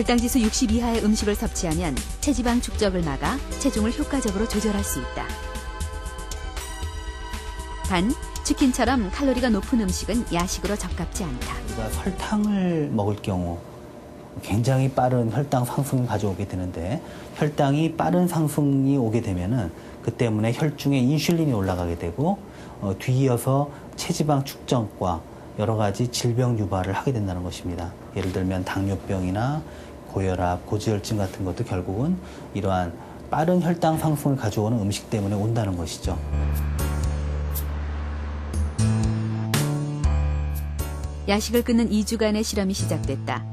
혈당지수 60 이하의 음식을 섭취하면 체지방 축적을 막아 체중을 효과적으로 조절할 수 있다. 단, 치킨처럼 칼로리가 높은 음식은 야식으로 적합지 않다. 우리가 설탕을 먹을 경우 굉장히 빠른 혈당 상승을 가져오게 되는데 혈당이 빠른 상승이 오게 되면은 그 때문에 혈중에 인슐린이 올라가게 되고 뒤이어서 체지방 축적과 여러 가지 질병 유발을 하게 된다는 것입니다. 예를 들면 당뇨병이나 고혈압, 고지혈증 같은 것도 결국은 이러한 빠른 혈당 상승을 가져오는 음식 때문에 온다는 것이죠. 야식을 끊는 2주간의 실험이 시작됐다.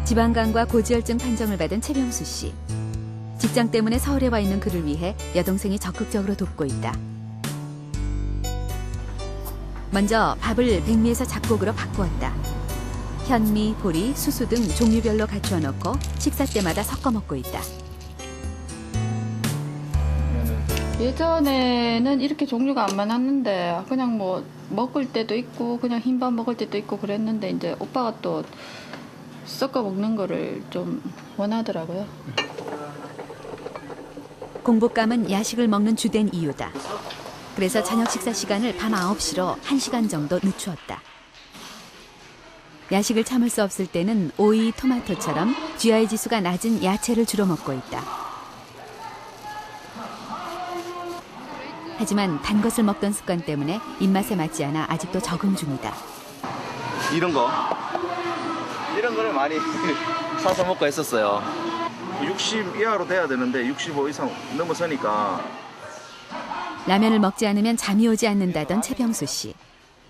지방간과 고지혈증 판정을 받은 최병수 씨. 직장 때문에 서울에 와 있는 그를 위해 여동생이 적극적으로 돕고 있다. 먼저 밥을 백미에서 잡곡으로 바꾸었다. 현미, 보리, 수수 등 종류별로 갖추어 놓고 식사 때마다 섞어 먹고 있다. 예전에는 이렇게 종류가 안 많았는데 그냥 뭐 먹을 때도 있고 그냥 흰밥 먹을 때도 있고 그랬는데 이제 오빠가 또 섞어 먹는 거를 좀 원하더라고요. 공복감은 야식을 먹는 주된 이유다. 그래서 저녁 식사 시간을 밤 9시로 1시간 정도 늦추었다. 야식을 참을 수 없을 때는 오이, 토마토처럼 GI 지수가 낮은 야채를 주로 먹고 있다. 하지만 단 것을 먹던 습관 때문에 입맛에 맞지 않아 아직도 적응 중이다. 이런 거를 많이 사서 먹고 했었어요. 60 이하로 돼야 되는데 65 이상 넘어서니까. 라면을 먹지 않으면 잠이 오지 않는다던 최병수 씨.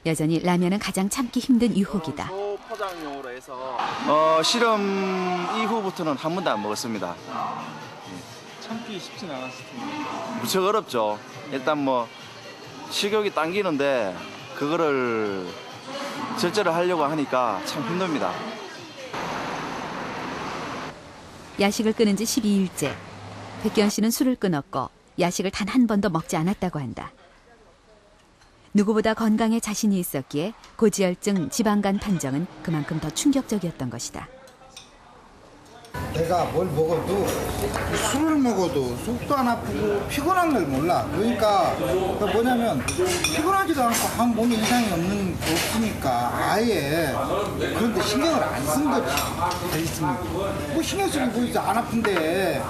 여전히 라면은 가장 참기 힘든 유혹이다. 포장용으로 해서 실험 이후부터는 한 번도 안 먹었습니다. 참기 쉽진 않았을 텐데. 무척 어렵죠. 일단 뭐 식욕이 당기는데 그거를 절제를 하려고 하니까 참 힘듭니다. 야식을 끊은 지 12일째. 백기현 씨는 술을 끊었고 야식을 단 한 번도 먹지 않았다고 한다. 누구보다 건강에 자신이 있었기에 고지혈증, 지방간 판정은 그만큼 더 충격적이었던 것이다. 내가 뭘 먹어도 술을 먹어도 속도 안 아프고 피곤한 걸 몰라. 그러니까 뭐냐면 피곤하지도 않고 아무 몸에 이상이 없으니까 아예 그런데 신경을 안 쓴 거지. 뭐 신경 쓰기 뭐 있어. 안 아픈데.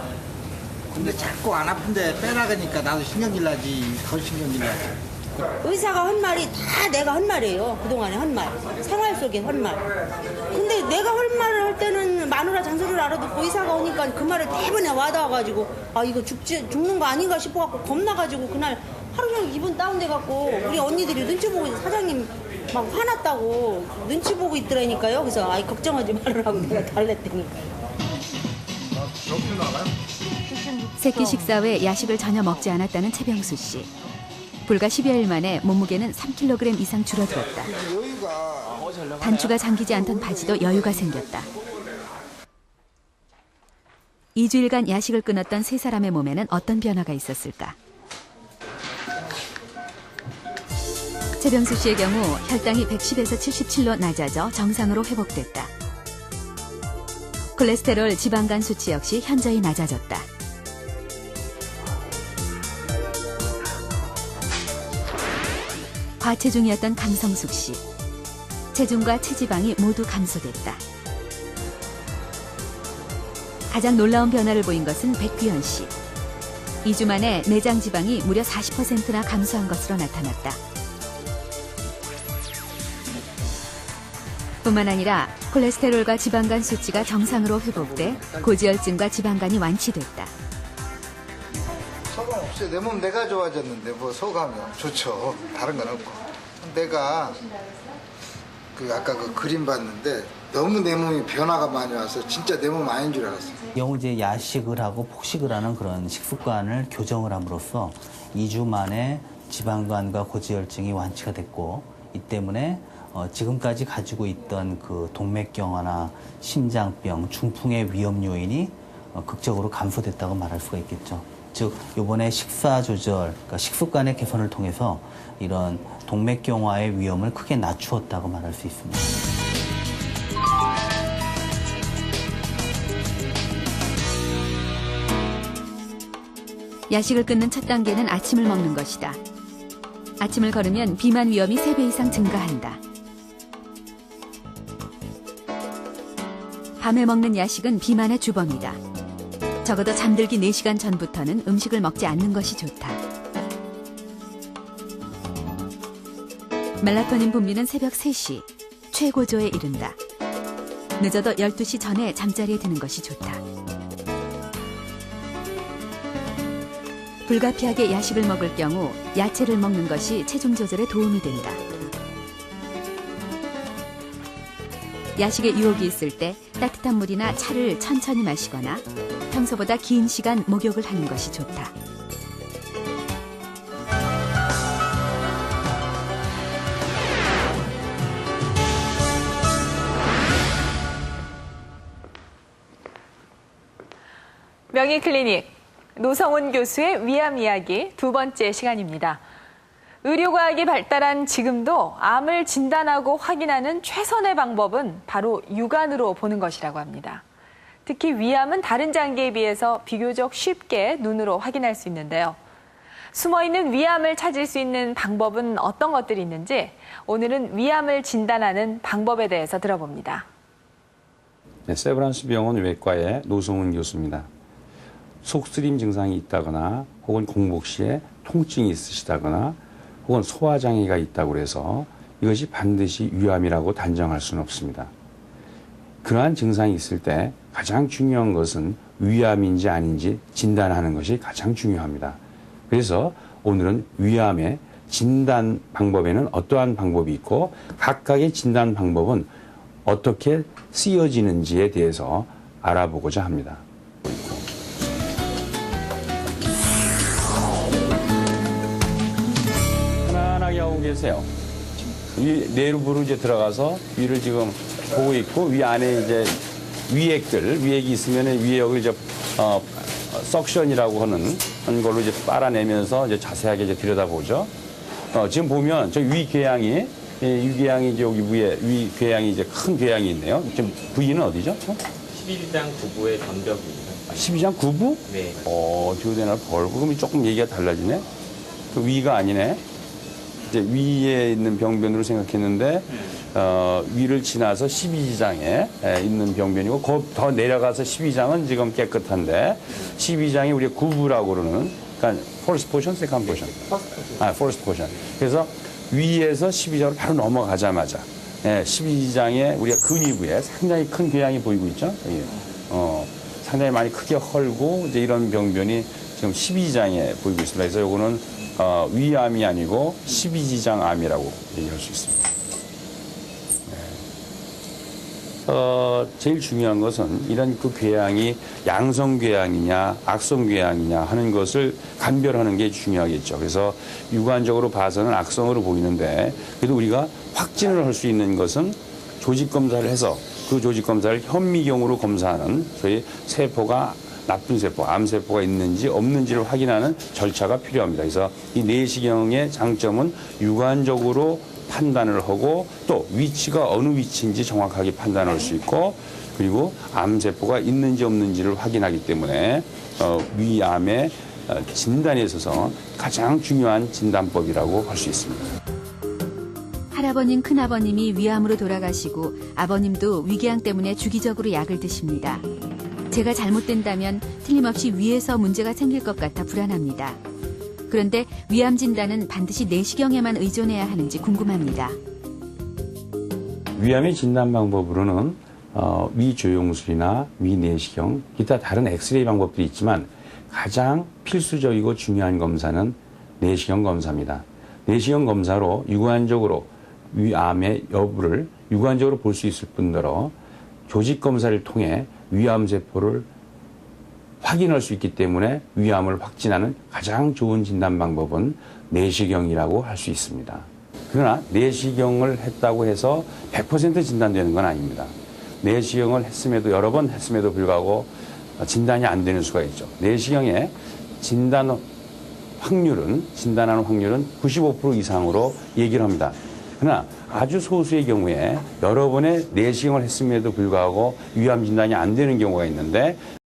근데 자꾸 안 아픈데 빼라그니까 나도 신경질 나지. 더 신경질 나지. 의사가 한 말이 다 내가 한 말이에요. 그동안에 한 말. 생활 속에 한 말. 근데 내가 한 말을 할 때는 마누라 잔소리를 알아듣고 의사가 오니까 그 말을 대번에 와닿아가지고 아 이거 죽는 거 아닌가 싶어갖고 겁나가지고 그날 하루 종일 기분 다운돼갖고 우리 언니들이 눈치 보고 사장님 막 화났다고 눈치 보고 있더라니까요. 그래서 아이 걱정하지 말으라고 내가 달랬다니까요. 새끼 식사 후에 야식을 전혀 먹지 않았다는 최병수 씨. 불과 10여일 만에 몸무게는 3kg 이상 줄어들었다. 단추가 잠기지 않던 바지도 여유가 생겼다. 2주일간 야식을 끊었던 세 사람의 몸에는 어떤 변화가 있었을까? 최병수 씨의 경우 혈당이 110에서 77로 낮아져 정상으로 회복됐다. 콜레스테롤, 지방간 수치 역시 현저히 낮아졌다. 과체중이었던 강성숙 씨. 체중과 체지방이 모두 감소됐다. 가장 놀라운 변화를 보인 것은 백귀현 씨. 2주 만에 내장 지방이 무려 40%나 감소한 것으로 나타났다. 뿐만 아니라 콜레스테롤과 지방간 수치가 정상으로 회복돼 고지혈증과 지방간이 완치됐다. 소감 없어요. 내 몸 내가 좋아졌는데 뭐 소감이요. 좋죠. 다른 건 없고. 내가 아까 그 그림 봤는데 너무 내 몸이 변화가 많이 와서 진짜 내 몸 아닌 줄 알았어요. 경우 이제 야식을 하고 폭식을 하는 그런 식습관을 교정을 함으로써 2주 만에 지방간과 고지혈증이 완치가 됐고 이 때문에 지금까지 가지고 있던 그 동맥경화나 심장병, 중풍의 위험 요인이 극적으로 감소됐다고 말할 수가 있겠죠. 즉 이번에 식사 조절, 그러니까 식습관의 개선을 통해서 이런 동맥경화의 위험을 크게 낮추었다고 말할 수 있습니다. 야식을 끊는 첫 단계는 아침을 먹는 것이다. 아침을 거르면 비만 위험이 3배 이상 증가한다. 밤에 먹는 야식은 비만의 주범이다. 적어도 잠들기 4시간 전부터는 음식을 먹지 않는 것이 좋다. 멜라토닌 분비는 새벽 3시, 최고조에 이른다. 늦어도 12시 전에 잠자리에 드는 것이 좋다. 불가피하게 야식을 먹을 경우 야채를 먹는 것이 체중 조절에 도움이 된다. 야식에 유혹이 있을 때 따뜻한 물이나 차를 천천히 마시거나 평소보다 긴 시간 목욕을 하는 것이 좋다. 명의클리닉 노성훈 교수의 위암 이야기 2번째 시간입니다. 의료과학이 발달한 지금도 암을 진단하고 확인하는 최선의 방법은 바로 육안으로 보는 것이라고 합니다. 특히 위암은 다른 장기에 비해서 비교적 쉽게 눈으로 확인할 수 있는데요. 숨어있는 위암을 찾을 수 있는 방법은 어떤 것들이 있는지 오늘은 위암을 진단하는 방법에 대해서 들어봅니다. 네, 세브란스 병원 외과의 노성훈 교수입니다. 속쓰림 증상이 있다거나 혹은 공복 시에 통증이 있으시다거나 혹은 소화장애가 있다고 해서 이것이 반드시 위암이라고 단정할 수는 없습니다. 그러한 증상이 있을 때 가장 중요한 것은 위암인지 아닌지 진단하는 것이 가장 중요합니다. 그래서 오늘은 위암의 진단 방법에는 어떠한 방법이 있고 각각의 진단 방법은 어떻게 쓰여지는지에 대해서 알아보고자 합니다. 편안하게 하고 계세요. 위 내부로 이제 들어가서 위를 지금 보고 있고 위 안에 이제 위액이 있으면 위액을 이제 석션이라고 하는 걸로 이제 빨아내면서 이제 자세하게 이제 들여다보죠. 지금 보면 저 위궤양이 이제 여기 위에 위궤양이 이제 큰 궤양이 있네요. 지금 부위는 어디죠? 12장 9부의 전벽입니다. 12장 9부? 네. 듀오데널 벌브. 그럼 조금 얘기가 달라지네. 그 위가 아니네. 이제 위에 있는 병변으로 생각했는데 위를 지나서 12장에 있는 병변이고 더 내려가서 12장은 지금 깨끗한데 12장이 우리가 구부라고 그러는 그러니까 first portion, second portion. first portion. 그래서 위에서 12장으로 바로 넘어가자마자 12장에 우리가 근위부에 상당히 큰 궤양이 보이고 있죠. 상당히 많이 크게 헐고 이제 이런 병변이 지금 12장에 보이고 있습니다. 그래서 요거는 위암이 아니고 12지장 암이라고 얘기할 수 있습니다. 제일 중요한 것은 이런 그 궤양이 양성 궤양이냐 악성 궤양이냐 하는 것을 감별하는 게 중요하겠죠. 그래서 육안적으로 봐서는 악성으로 보이는데 그래도 우리가 확진을 할 수 있는 것은 조직 검사를 해서 그 조직 검사를 현미경으로 검사하는 소위 세포가 나쁜 세포, 암세포가 있는지 없는지를 확인하는 절차가 필요합니다. 그래서 이 내시경의 장점은 육안적으로 판단을 하고 또 위치가 어느 위치인지 정확하게 판단할 수 있고 그리고 암세포가 있는지 없는지를 확인하기 때문에 위암의 진단에 있어서 가장 중요한 진단법이라고 할 수 있습니다. 할아버님, 큰아버님이 위암으로 돌아가시고 아버님도 위궤양 때문에 주기적으로 약을 드십니다. 제가 잘못된다면 틀림없이 위에서 문제가 생길 것 같아 불안합니다. 그런데 위암 진단은 반드시 내시경에만 의존해야 하는지 궁금합니다. 위암의 진단 방법으로는 위조영술이나 위내시경, 기타 다른 엑스레이 방법들이 있지만 가장 필수적이고 중요한 검사는 내시경 검사입니다. 내시경 검사로 육안적으로 위암의 여부를 육안적으로 볼 수 있을 뿐더러 조직 검사를 통해 위암세포를 확인할 수 있기 때문에 위암을 확진하는 가장 좋은 진단 방법은 내시경이라고 할 수 있습니다. 그러나 내시경을 했다고 해서 100% 진단되는 건 아닙니다. 내시경을 했음에도 여러 번 했음에도 불구하고 진단이 안 되는 수가 있죠. 내시경의 진단하는 확률은 95% 이상으로 얘기를 합니다. 그러나 아주 소수의 경우에 여러 번의 내시경을 했음에도 불구하고 위암 진단이 안 되는 경우가 있는데